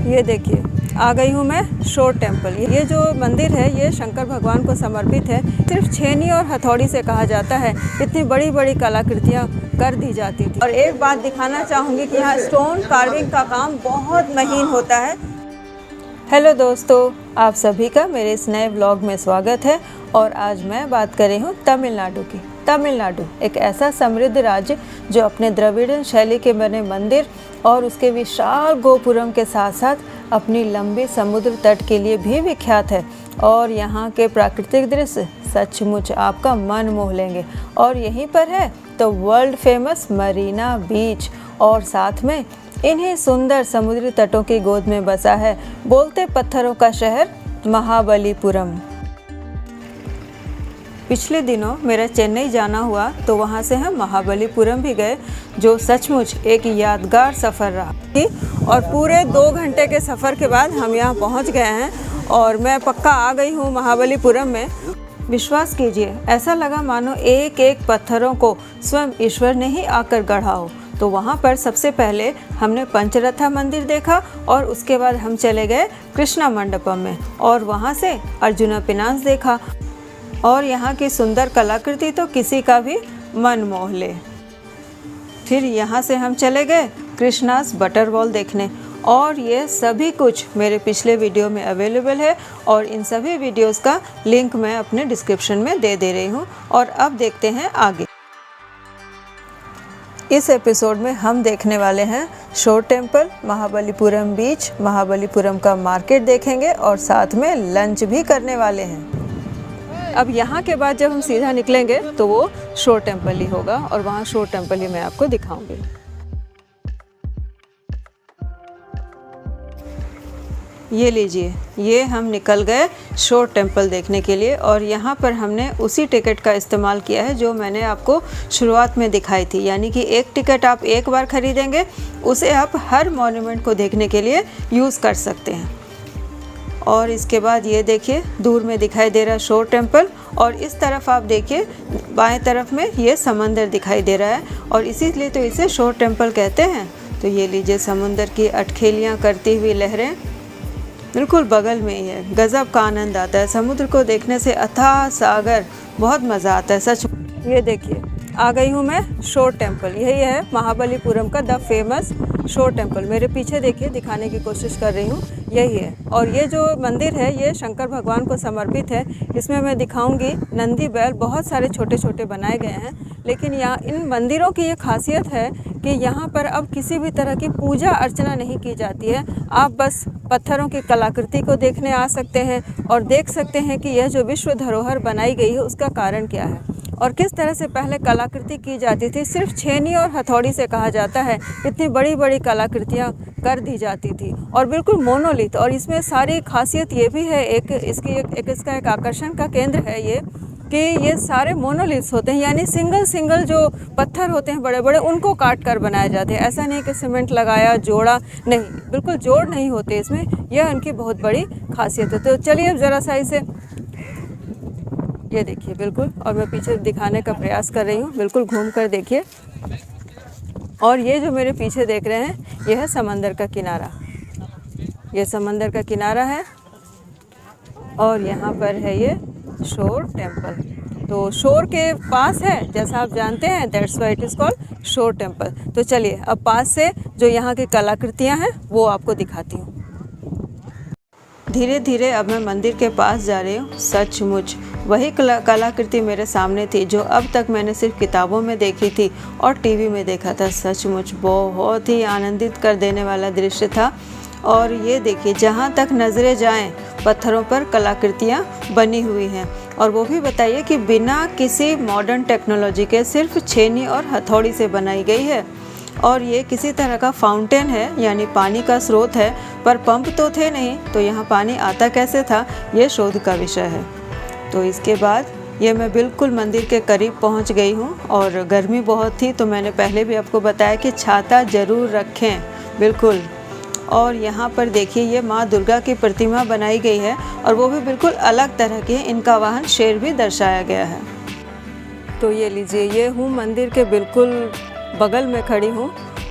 ये देखिए आ गई हूँ मैं शोर टेम्पल। ये जो मंदिर है ये शंकर भगवान को समर्पित है। सिर्फ छेनी और हथौड़ी से कहा जाता है, इतनी बड़ी बड़ी कलाकृतियाँ कर दी जाती थी। और एक बात दिखाना चाहूँगी कि यहाँ स्टोन कार्विंग का काम बहुत महीन होता है। हेलो दोस्तों, आप सभी का मेरे इस नए व्लॉग में स्वागत है। और आज मैं बात कर रही हूँ तमिलनाडु की। तमिलनाडु एक ऐसा समृद्ध राज्य जो अपने द्रविड़न शैली के बने मंदिर और उसके विशाल गोपुरम के साथ साथ अपनी लंबी समुद्र तट के लिए भी विख्यात है। और यहाँ के प्राकृतिक दृश्य सचमुच आपका मन मोह लेंगे। और यहीं पर है तो वर्ल्ड फेमस मरीना बीच, और साथ में इन्हीं सुंदर समुद्री तटों की गोद में बसा है बोलते पत्थरों का शहर महाबलीपुरम। पिछले दिनों मेरा चेन्नई जाना हुआ तो वहाँ से हम महाबलीपुरम भी गए, जो सचमुच एक यादगार सफ़र रहा। और पूरे 2 घंटे के सफ़र के बाद हम यहाँ पहुँच गए हैं और मैं पक्का आ गई हूँ महाबलीपुरम में। विश्वास कीजिए, ऐसा लगा मानो एक एक पत्थरों को स्वयं ईश्वर ने ही आकर गढ़ा हो। तो वहाँ पर सबसे पहले हमने पंचरथा मंदिर देखा और उसके बाद हम चले गए कृष्णा मंडपम में और वहाँ से अर्जुना पिनास देखा। और यहाँ की सुंदर कलाकृति तो किसी का भी मन मोह ले। फिर यहाँ से हम चले गए कृष्णास बटरवॉल देखने। और ये सभी कुछ मेरे पिछले वीडियो में अवेलेबल है और इन सभी वीडियोस का लिंक मैं अपने डिस्क्रिप्शन में दे रही हूँ। और अब देखते हैं आगे। इस एपिसोड में हम देखने वाले हैं शोर टेम्पल, महाबलीपुरम बीच, महाबलीपुरम का मार्केट देखेंगे और साथ में लंच भी करने वाले हैं। अब यहाँ के बाद जब हम सीधा निकलेंगे तो वो शोर टेम्पल ही होगा और वहाँ शोर टेम्पल ही मैं आपको दिखाऊंगी। ये लीजिए, ये हम निकल गए शोर टेम्पल देखने के लिए। और यहाँ पर हमने उसी टिकट का इस्तेमाल किया है जो मैंने आपको शुरुआत में दिखाई थी, यानी कि एक टिकट आप एक बार खरीदेंगे, उसे आप हर मॉन्यूमेंट को देखने के लिए यूज़ कर सकते हैं। और इसके बाद ये देखिए दूर में दिखाई दे रहा है शोर टेम्पल और इस तरफ आप देखिए बाएं तरफ में ये समंदर दिखाई दे रहा है और इसीलिए तो इसे शोर टेम्पल कहते हैं। तो ये लीजिए समुंदर की अटखेलियाँ करती हुई लहरें बिल्कुल बगल में ही है। गज़ब का आनंद आता है समुद्र को देखने से, अथाह सागर, बहुत मज़ा आता है सच। ये देखिए आ गई हूँ मैं शोर टेम्पल। यही है महाबलीपुरम का द फेमस शोर टेम्पल। मेरे पीछे देखिए, दिखाने की कोशिश कर रही हूँ, यही है। और ये जो मंदिर है ये शंकर भगवान को समर्पित है। इसमें मैं दिखाऊंगी नंदी बैल बहुत सारे छोटे छोटे बनाए गए हैं। लेकिन यहाँ इन मंदिरों की ये खासियत है कि यहाँ पर अब किसी भी तरह की पूजा अर्चना नहीं की जाती है। आप बस पत्थरों की कलाकृति को देखने आ सकते हैं और देख सकते हैं कि यह जो विश्व धरोहर बनाई गई है उसका कारण क्या है और किस तरह से पहले कलाकृति की जाती थी। सिर्फ छेनी और हथौड़ी से कहा जाता है, इतनी बड़ी बड़ी कलाकृतियाँ कर दी जाती थी और बिल्कुल मोनोलिथ। और इसमें सारी खासियत ये भी है, इसका एक आकर्षण का केंद्र है ये कि ये सारे मोनोलिथ्स होते हैं, यानी सिंगल जो पत्थर होते हैं बड़े बड़े उनको काट कर बनाए जाते हैं। ऐसा नहीं कि सीमेंट लगाया जोड़ा, नहीं, बिल्कुल जोड़ नहीं होते इसमें। यह उनकी बहुत बड़ी खासियत है। तो चलिए अब ज़रा सा इसे ये देखिए बिल्कुल, और मैं पीछे दिखाने का प्रयास कर रही हूँ, बिल्कुल घूम कर देखिए। और ये जो मेरे पीछे देख रहे हैं यह है समंदर का किनारा। ये समंदर का किनारा है और यहाँ पर है ये शोर टेम्पल। तो शोर के पास है, जैसा आप जानते हैं, that's why it is called शोर टेम्पल। तो चलिए अब पास से जो यहाँ की कलाकृतियाँ हैं वो आपको दिखाती हूँ। धीरे धीरे अब मैं मंदिर के पास जा रही हूँ। सचमुच वही कलाकृति मेरे सामने थी जो अब तक मैंने सिर्फ किताबों में देखी थी और टीवी में देखा था। सचमुच बहुत ही आनंदित कर देने वाला दृश्य था। और ये देखिए जहाँ तक नज़रें जाएं पत्थरों पर कलाकृतियाँ बनी हुई हैं, और वो भी बताइए कि बिना किसी मॉडर्न टेक्नोलॉजी के, सिर्फ छेनी और हथौड़ी से बनाई गई है। और ये किसी तरह का फाउंटेन है, यानी पानी का स्रोत है, पर पंप तो थे नहीं, तो यहाँ पानी आता कैसे था ये शोध का विषय है। तो इसके बाद ये मैं बिल्कुल मंदिर के करीब पहुँच गई हूँ और गर्मी बहुत थी, तो मैंने पहले भी आपको बताया कि छाता ज़रूर रखें, बिल्कुल। और यहाँ पर देखिए ये माँ दुर्गा की प्रतिमा बनाई गई है और वो भी बिल्कुल अलग तरह की है। इनका वाहन शेर भी दर्शाया गया है। तो ये लीजिए, ये हूँ मंदिर के बिल्कुल बगल में खड़ी हूँ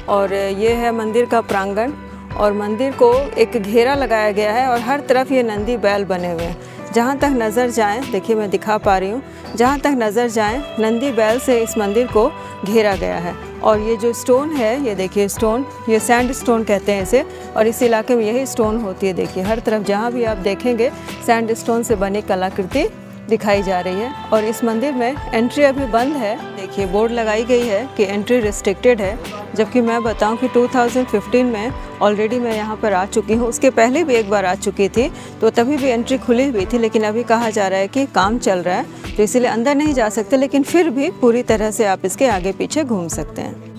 और ये है मंदिर का प्रांगण। और मंदिर को एक घेरा लगाया गया है और हर तरफ ये नंदी बैल बने हुए हैं। जहाँ तक नज़र जाएं, देखिए मैं दिखा पा रही हूँ, जहाँ तक नज़र जाएं नंदी बैल से इस मंदिर को घेरा गया है। और ये जो स्टोन है, ये देखिए स्टोन, ये सैंड स्टोन कहते हैं इसे, और इस इलाके में यही स्टोन होती है। देखिए हर तरफ जहाँ भी आप देखेंगे सैंड स्टोन से बनी कलाकृति दिखाई जा रही है। और इस मंदिर में एंट्री अभी बंद है। देखिए बोर्ड लगाई गई है कि एंट्री रिस्ट्रिक्टेड है, जबकि मैं बताऊं कि 2015 में ऑलरेडी मैं यहाँ पर आ चुकी हूँ। उसके पहले भी एक बार आ चुकी थी, तो तभी भी एंट्री खुली हुई थी, लेकिन अभी कहा जा रहा है कि काम चल रहा है, तो इसीलिए अंदर नहीं जा सकते, लेकिन फिर भी पूरी तरह से आप इसके आगे पीछे घूम सकते हैं।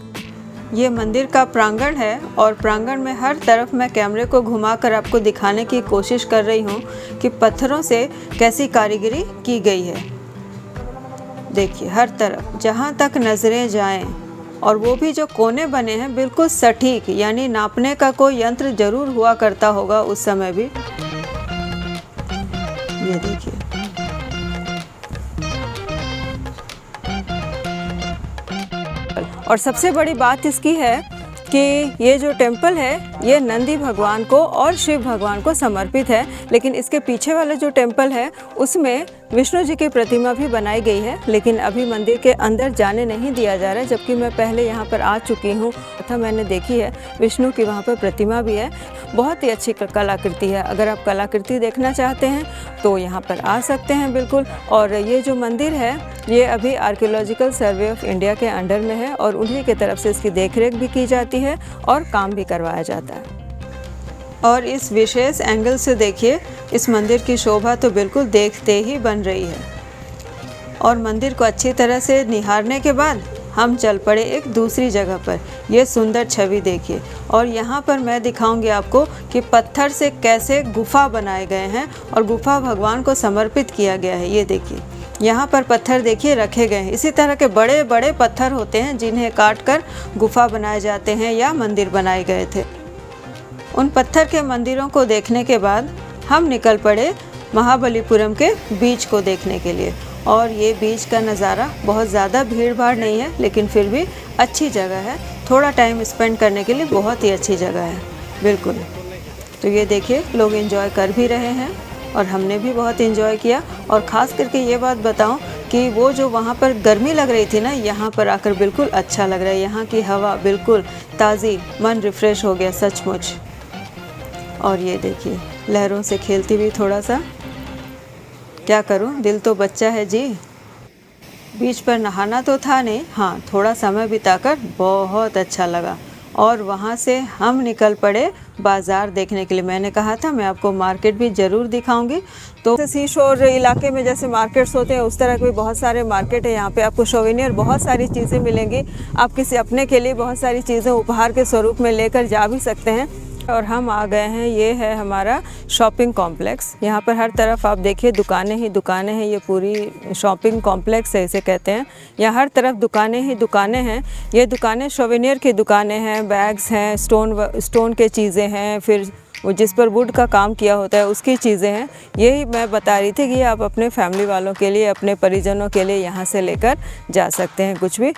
ये मंदिर का प्रांगण है और प्रांगण में हर तरफ मैं कैमरे को घुमाकर आपको दिखाने की कोशिश कर रही हूँ कि पत्थरों से कैसी कारीगरी की गई है। देखिए हर तरफ जहाँ तक नज़रें जाएं, और वो भी जो कोने बने हैं बिल्कुल सटीक, यानी नापने का कोई यंत्र जरूर हुआ करता होगा उस समय भी। ये देखिए और सबसे बड़ी बात इसकी है कि ये जो टेम्पल है ये नंदी भगवान को और शिव भगवान को समर्पित है, लेकिन इसके पीछे वाला जो टेम्पल है उसमें विष्णु जी की प्रतिमा भी बनाई गई है, लेकिन अभी मंदिर के अंदर जाने नहीं दिया जा रहा है। जबकि मैं पहले यहाँ पर आ चुकी हूँ तथा मैंने देखी है विष्णु की वहाँ पर प्रतिमा भी है। बहुत ही अच्छी कलाकृति है। अगर आप कलाकृति देखना चाहते हैं तो यहाँ पर आ सकते हैं बिल्कुल। और ये जो मंदिर है ये अभी आर्कियोलॉजिकल सर्वे ऑफ इंडिया के अंडर में है और उन्हीं की तरफ से इसकी देखरेख भी की जाती है और काम भी करवाया जाता है। और इस विशेष एंगल से देखिए इस मंदिर की शोभा तो बिल्कुल देखते ही बन रही है। और मंदिर को अच्छी तरह से निहारने के बाद हम चल पड़े एक दूसरी जगह पर। यह सुंदर छवि देखिए, और यहाँ पर मैं दिखाऊंगी आपको कि पत्थर से कैसे गुफा बनाए गए हैं और गुफा भगवान को समर्पित किया गया है। ये देखिए यहाँ पर पत्थर देखिए रखे गए हैं। इसी तरह के बड़े बड़े पत्थर होते हैं जिन्हें काट कर गुफा बनाए जाते हैं या मंदिर बनाए गए थे। उन पत्थर के मंदिरों को देखने के बाद हम निकल पड़े महाबलीपुरम के बीच को देखने के लिए। और ये बीच का नज़ारा बहुत ज़्यादा भीड़ भाड़ नहीं है, लेकिन फिर भी अच्छी जगह है। थोड़ा टाइम स्पेंड करने के लिए बहुत ही अच्छी जगह है बिल्कुल। तो ये देखिए लोग एंजॉय कर भी रहे हैं और हमने भी बहुत एंजॉय किया। और ख़ास करके ये बात बताऊं कि वो जो वहाँ पर गर्मी लग रही थी ना, यहाँ पर आकर बिल्कुल अच्छा लग रहा है। यहाँ की हवा बिल्कुल ताज़ी, मन रिफ़्रेश हो गया सचमुच। और ये देखिए लहरों से खेलती हुई, थोड़ा सा क्या करूं, दिल तो बच्चा है जी। बीच पर नहाना तो था नहीं, हाँ थोड़ा समय बिताकर बहुत अच्छा लगा। और वहाँ से हम निकल पड़े बाज़ार देखने के लिए। मैंने कहा था मैं आपको मार्केट भी ज़रूर दिखाऊंगी। तो सी शोर इलाके में जैसे मार्केट्स होते हैं उस तरह के भी बहुत सारे मार्केट है। यहाँ पे आपको सोवेनियर बहुत सारी चीज़ें मिलेंगी। आप किसी अपने के लिए बहुत सारी चीज़ें उपहार के स्वरूप में लेकर जा भी सकते हैं। और हम आ गए हैं, ये है हमारा शॉपिंग कॉम्प्लेक्स। यहाँ पर हर तरफ आप देखिए दुकानें ही दुकानें हैं। ये पूरी शॉपिंग कॉम्प्लेक्स है इसे कहते हैं। यहाँ हर तरफ दुकानें ही दुकानें हैं। ये दुकानें सोवेनियर की दुकानें हैं, बैग्स हैं, स्टोन के चीज़ें हैं, फिर जिस पर वुड का काम किया होता है उसकी चीज़ें हैं। यही मैं बता रही थी कि आप अपने फैमिली वालों के लिए, अपने परिजनों के लिए यहाँ से लेकर जा सकते हैं कुछ भी।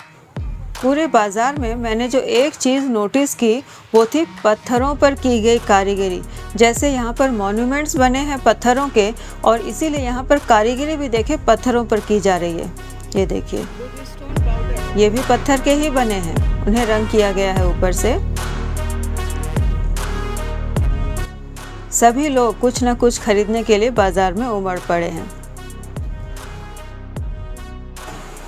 पूरे बाज़ार में मैंने जो एक चीज़ नोटिस की वो थी पत्थरों पर की गई कारीगरी। जैसे यहाँ पर मॉन्यूमेंट्स बने हैं पत्थरों के, और इसीलिए यहाँ पर कारीगरी भी देखिए पत्थरों पर की जा रही है। ये देखिए ये भी पत्थर के ही बने हैं, उन्हें रंग किया गया है ऊपर से। सभी लोग कुछ न कुछ खरीदने के लिए बाज़ार में उमड़ पड़े हैं।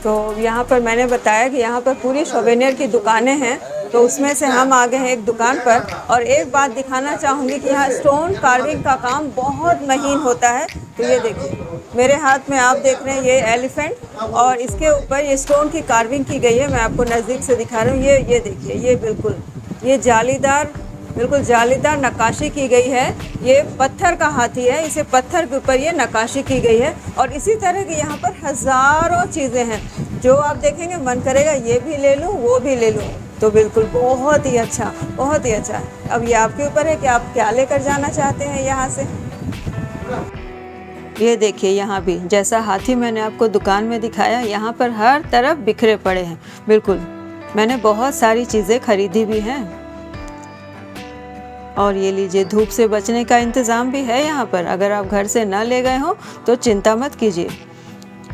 तो यहाँ पर मैंने बताया कि यहाँ पर पूरी सोवेनियर की दुकानें हैं, तो उसमें से हम आ गए हैं एक दुकान पर। और एक बात दिखाना चाहूँगी कि यहाँ स्टोन कार्विंग का काम बहुत महीन होता है। तो ये देखिए मेरे हाथ में आप देख रहे हैं ये एलिफेंट, और इसके ऊपर ये स्टोन की कार्विंग की गई है। मैं आपको नज़दीक से दिखा रही हूँ। ये देखिए ये बिल्कुल ये जालीदार, बिल्कुल जालीदार नक्काशी की गई है। ये पत्थर का हाथी है, इसे पत्थर के ऊपर ये नक्काशी की गई है। और इसी तरह की यहाँ पर हज़ारों चीज़ें हैं जो आप देखेंगे मन करेगा ये भी ले लूँ वो भी ले लूँ। तो बिल्कुल बहुत ही अच्छा, बहुत ही अच्छा है। अब ये आपके ऊपर है कि आप क्या लेकर जाना चाहते हैं यहाँ से। ये देखिए यहाँ भी जैसा हाथी मैंने आपको दुकान में दिखाया, यहाँ पर हर तरफ बिखरे पड़े हैं। बिल्कुल मैंने बहुत सारी चीज़ें खरीदी भी हैं। और ये लीजिए, धूप से बचने का इंतज़ाम भी है यहाँ पर। अगर आप घर से ना ले गए हो तो चिंता मत कीजिए।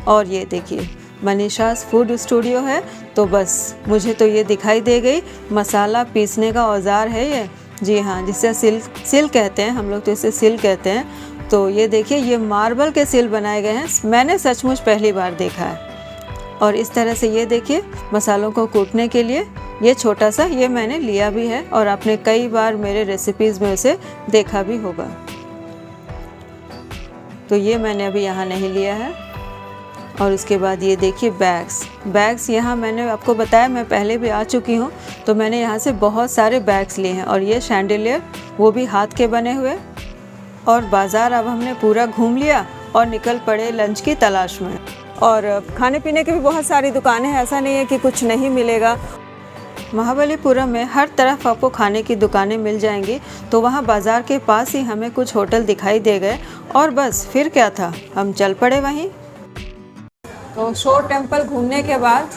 और ये देखिए, मनीषास फूड स्टूडियो है, तो बस मुझे तो ये दिखाई दे गई। मसाला पीसने का औज़ार है ये, जी हाँ, जिसे सिल कहते हैं, हम लोग तो इसे सिल कहते हैं। तो ये देखिए, ये मार्बल के सिल बनाए गए हैं, मैंने सचमुच पहली बार देखा है। और इस तरह से ये देखिए, मसालों को कूटने के लिए ये छोटा सा ये मैंने लिया भी है, और आपने कई बार मेरे रेसिपीज़ में उसे देखा भी होगा। तो ये मैंने अभी यहाँ नहीं लिया है। और उसके बाद ये देखिए, बैग्स यहाँ मैंने आपको बताया, मैं पहले भी आ चुकी हूँ, तो मैंने यहाँ से बहुत सारे बैग्स लिए हैं। और ये शैंडिलियर, वो भी हाथ के बने हुए। और बाज़ार अब हमने पूरा घूम लिया और निकल पड़े लंच की तलाश में। और खाने पीने की भी बहुत सारी दुकानें हैं, ऐसा नहीं है कि कुछ नहीं मिलेगा। महाबलीपुरम में हर तरफ आपको खाने की दुकानें मिल जाएंगी। तो वहाँ बाज़ार के पास ही हमें कुछ होटल दिखाई दे गए, और बस फिर क्या था, हम चल पड़े वहीं। तो शोर टेम्पल घूमने के बाद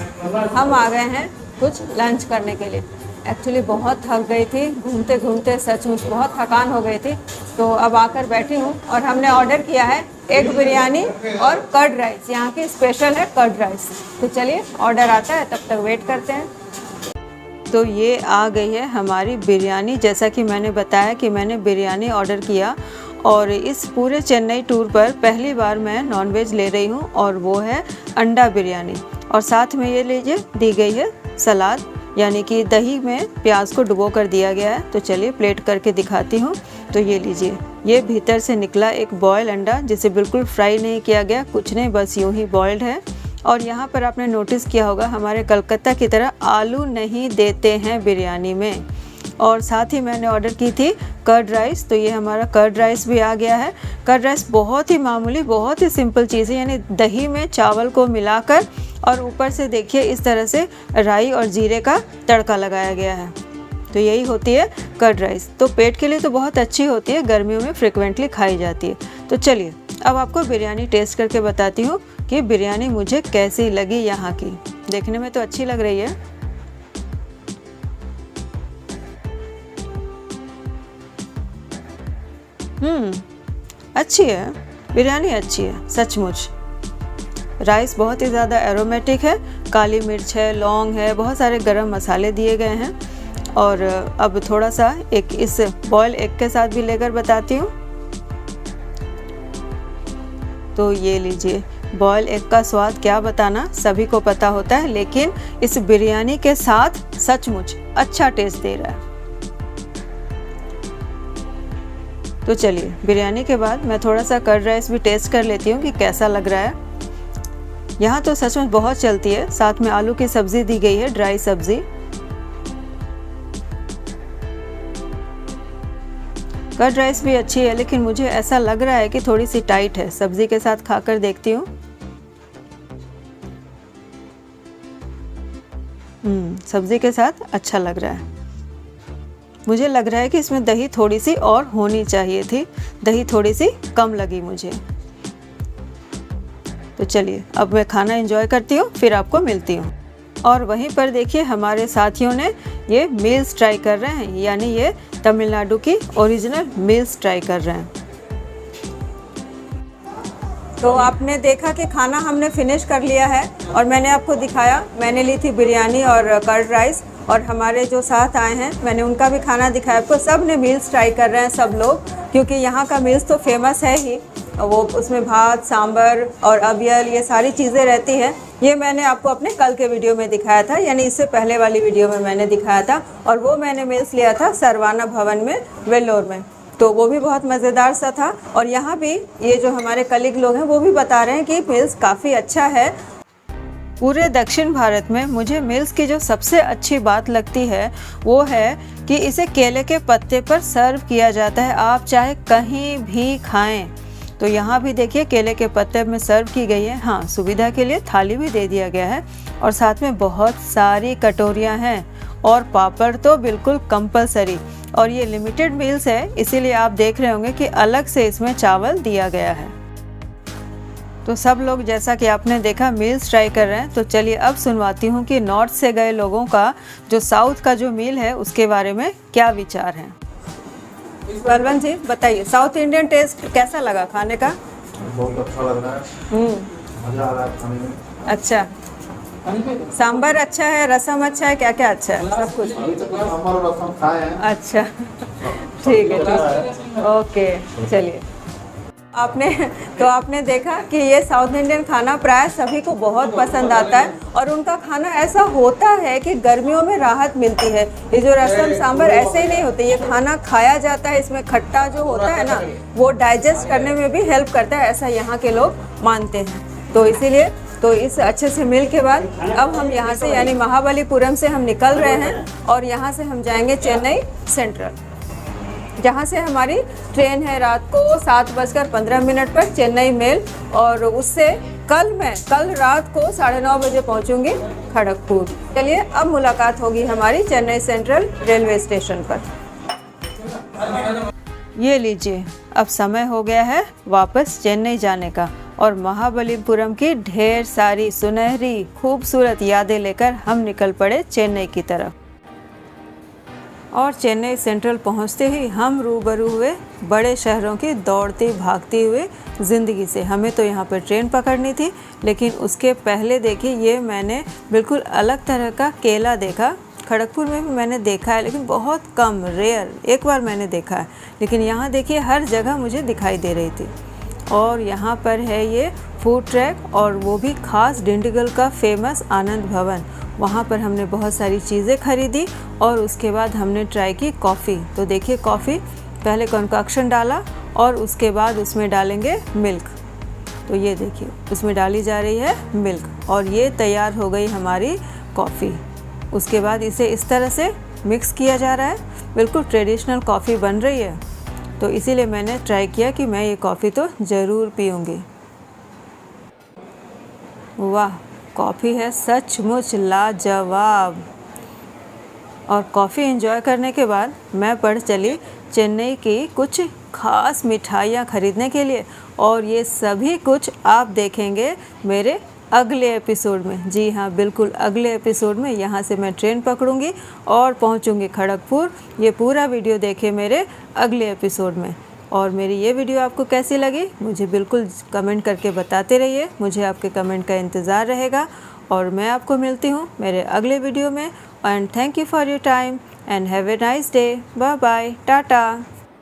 हम आ गए हैं कुछ लंच करने के लिए। एक्चुअली बहुत थक गई थी, घूमते घूमते सचमुच बहुत थकान हो गई थी। तो अब आकर बैठी हूँ, और हमने ऑर्डर किया है एग बिरयानी और कर्ड राइस। यहाँ की स्पेशल है कर्ड राइस। तो चलिए, ऑर्डर आता है, तब तक वेट करते हैं। तो ये आ गई है हमारी बिरयानी। जैसा कि मैंने बताया कि मैंने बिरयानी ऑर्डर किया, और इस पूरे चेन्नई टूर पर पहली बार मैं नॉनवेज ले रही हूँ, और वो है अंडा बिरयानी। और साथ में ये लीजिए, दी गई है सलाद, यानी कि दही में प्याज को डुबो कर दिया गया है। तो चलिए प्लेट करके दिखाती हूँ। तो ये लीजिए, ये भीतर से निकला एक बॉयल अंडा, जिसे बिल्कुल फ्राई नहीं किया गया, कुछ नहीं, बस यूँ ही बॉयल्ड है। और यहाँ पर आपने नोटिस किया होगा, हमारे कलकत्ता की तरह आलू नहीं देते हैं बिरयानी में। और साथ ही मैंने ऑर्डर की थी कर्ड राइस, तो ये हमारा कर्ड राइस भी आ गया है। कर्ड राइस बहुत ही मामूली, बहुत ही सिंपल चीज़ है, यानी दही में चावल को मिलाकर और ऊपर से देखिए इस तरह से राई और जीरे का तड़का लगाया गया है। तो यही होती है कर्ड राइस। तो पेट के लिए तो बहुत अच्छी होती है, गर्मियों में फ्रिक्वेंटली खाई जाती है। तो चलिए, अब आपको बिरयानी टेस्ट करके बताती हूँ कि बिरयानी मुझे कैसी लगी यहाँ की। देखने में तो अच्छी लग रही है। अच्छी है, बिरयानी अच्छी है सचमुच। राइस बहुत ही ज़्यादा एरोमेटिक है, काली मिर्च है, लौंग है, बहुत सारे गरम मसाले दिए गए हैं। और अब थोड़ा सा एक इस बॉयल एग के साथ भी लेकर बताती हूँ। तो ये लीजिए, बॉयल एग का स्वाद क्या बताना, सभी को पता होता है, लेकिन इस बिरयानी के साथ सचमुच अच्छा टेस्ट दे रहा है। तो चलिए, बिरयानी के बाद मैं थोड़ा सा कर्ड राइस भी टेस्ट कर लेती हूँ कि कैसा लग रहा है। यहाँ तो सचमुच बहुत चलती है। साथ में आलू की सब्ज़ी दी गई है, ड्राई सब्ज़ी। कर्ड राइस भी अच्छी है, लेकिन मुझे ऐसा लग रहा है कि थोड़ी सी टाइट है। सब्ज़ी के साथ खाकर देखती हूँ। सब्ज़ी के साथ अच्छा लग रहा है। मुझे लग रहा है कि इसमें दही थोड़ी सी और होनी चाहिए थी, दही थोड़ी सी कम लगी मुझे। तो चलिए, अब मैं खाना एंजॉय करती हूँ, फिर आपको मिलती हूँ। और वहीं पर देखिए, हमारे साथियों ने ये मील्स ट्राई कर रहे हैं, यानी ये तमिलनाडु की ओरिजिनल मील्स ट्राई कर रहे हैं। तो आपने देखा कि खाना हमने फिनिश कर लिया है, और मैंने आपको दिखाया, मैंने ली थी बिरयानी और कर्ड राइस। और हमारे जो साथ आए हैं, मैंने उनका भी खाना दिखाया आपको। सब ने मील्स ट्राई कर रहे हैं, सब लोग, क्योंकि यहाँ का मील्स तो फेमस है ही। वो उसमें भात, सांभर और अवियल, ये सारी चीज़ें रहती हैं। ये मैंने आपको अपने कल के वीडियो में दिखाया था, यानी इससे पहले वाली वीडियो में मैंने दिखाया था। और वो मैंने मील्स लिया था सरवाना भवन में, वेल्लोर में। तो वो भी बहुत मज़ेदार सा था। और यहाँ भी ये जो हमारे कलीग लोग हैं, वो भी बता रहे हैं कि मील्स काफ़ी अच्छा है। पूरे दक्षिण भारत में मुझे मील्स की जो सबसे अच्छी बात लगती है, वो है कि इसे केले के पत्ते पर सर्व किया जाता है। आप चाहे कहीं भी खाएं। तो यहाँ भी देखिए, केले के पत्ते में सर्व की गई है। हाँ, सुविधा के लिए थाली भी दे दिया गया है, और साथ में बहुत सारी कटोरियाँ हैं, और पापड़ तो बिल्कुल कंपलसरी। और ये लिमिटेड मील्स है, इसीलिए आप देख रहे होंगे कि अलग से इसमें चावल दिया गया है। तो सब लोग, जैसा कि आपने देखा, मील्स ट्राई कर रहे हैं। तो चलिए, अब सुनवाती हूँ कि नॉर्थ से गए लोगों का जो साउथ का जो मील है, उसके बारे में क्या विचार हैं। बलवंत जी बताइए, साउथ इंडियन टेस्ट कैसा लगा खाने का? बहुत अच्छा लग रहा है, मजा आ रहा है खाने में। अच्छा, सांभर अच्छा है, रसम अच्छा है, क्या क्या अच्छा है? सब कुछ। अभी तक तो सांभर और रसम खाए हैं। अच्छा ठीक है, ठीक है, ओके चलिए। आपने देखा कि ये साउथ इंडियन खाना प्राय सभी को बहुत पसंद आता है और उनका खाना ऐसा होता है कि गर्मियों में राहत मिलती है। ये जो रसम सांभर ऐसे ही नहीं होते, ये खाना खाया जाता है, इसमें खट्टा जो होता है ना वो डाइजेस्ट करने में भी हेल्प करता है, ऐसा यहाँ के लोग मानते हैं। तो इसीलिए तो इस अच्छे से मील के बाद अब हम यहाँ से यानी महाबलीपुरम से हम निकल रहे हैं और यहाँ से हम जाएंगे चेन्नई सेंट्रल, जहाँ से हमारी ट्रेन है रात को 7:15 पर चेन्नई मेल, और उससे कल रात को 9:30 बजे पहुँचूँगी खड़गपुर। चलिए अब मुलाकात होगी हमारी चेन्नई सेंट्रल रेलवे स्टेशन पर। ये लीजिए, अब समय हो गया है वापस चेन्नई जाने का और महाबलीपुरम की ढेर सारी सुनहरी खूबसूरत यादें लेकर हम निकल पड़े चेन्नई की तरफ। और चेन्नई सेंट्रल पहुंचते ही हम रूबरू हुए बड़े शहरों की दौड़ती भागती हुए ज़िंदगी से। हमें तो यहाँ पर ट्रेन पकड़नी थी, लेकिन उसके पहले देखिए ये मैंने बिल्कुल अलग तरह का केला देखा। खड़गपुर में भी मैंने देखा है लेकिन बहुत कम, रेयर, एक बार मैंने देखा है, लेकिन यहाँ देखिए हर जगह मुझे दिखाई दे रही थी। और यहाँ पर है ये फूड ट्रैक, और वो भी खास डिंडीगल का फेमस आनंद भवन। वहाँ पर हमने बहुत सारी चीज़ें खरीदी और उसके बाद हमने ट्राई की कॉफ़ी। तो देखिए कॉफ़ी पहले कंकॉक्शन डाला और उसके बाद उसमें डालेंगे मिल्क। तो ये देखिए उसमें डाली जा रही है मिल्क और ये तैयार हो गई हमारी कॉफ़ी। उसके बाद इसे इस तरह से मिक्स किया जा रहा है, बिल्कुल ट्रेडिशनल कॉफ़ी बन रही है। तो इसीलिए मैंने ट्राई किया कि मैं ये कॉफ़ी तो ज़रूर पीऊँगी। वाह, कॉफ़ी है सचमुच लाजवाब। और कॉफ़ी एंजॉय करने के बाद मैं बढ़ चली चेन्नई की कुछ खास मिठाइयाँ खरीदने के लिए, और ये सभी कुछ आप देखेंगे मेरे अगले एपिसोड में। जी हाँ, बिल्कुल अगले एपिसोड में। यहाँ से मैं ट्रेन पकड़ूंगी और पहुँचूंगी खड़गपुर। ये पूरा वीडियो देखे मेरे अगले एपिसोड में। और मेरी ये वीडियो आपको कैसी लगी मुझे बिल्कुल कमेंट करके बताते रहिए, मुझे आपके कमेंट का इंतज़ार रहेगा। और मैं आपको मिलती हूँ मेरे अगले वीडियो में। And thank you for your time and have a nice day. Bye bye, Tata.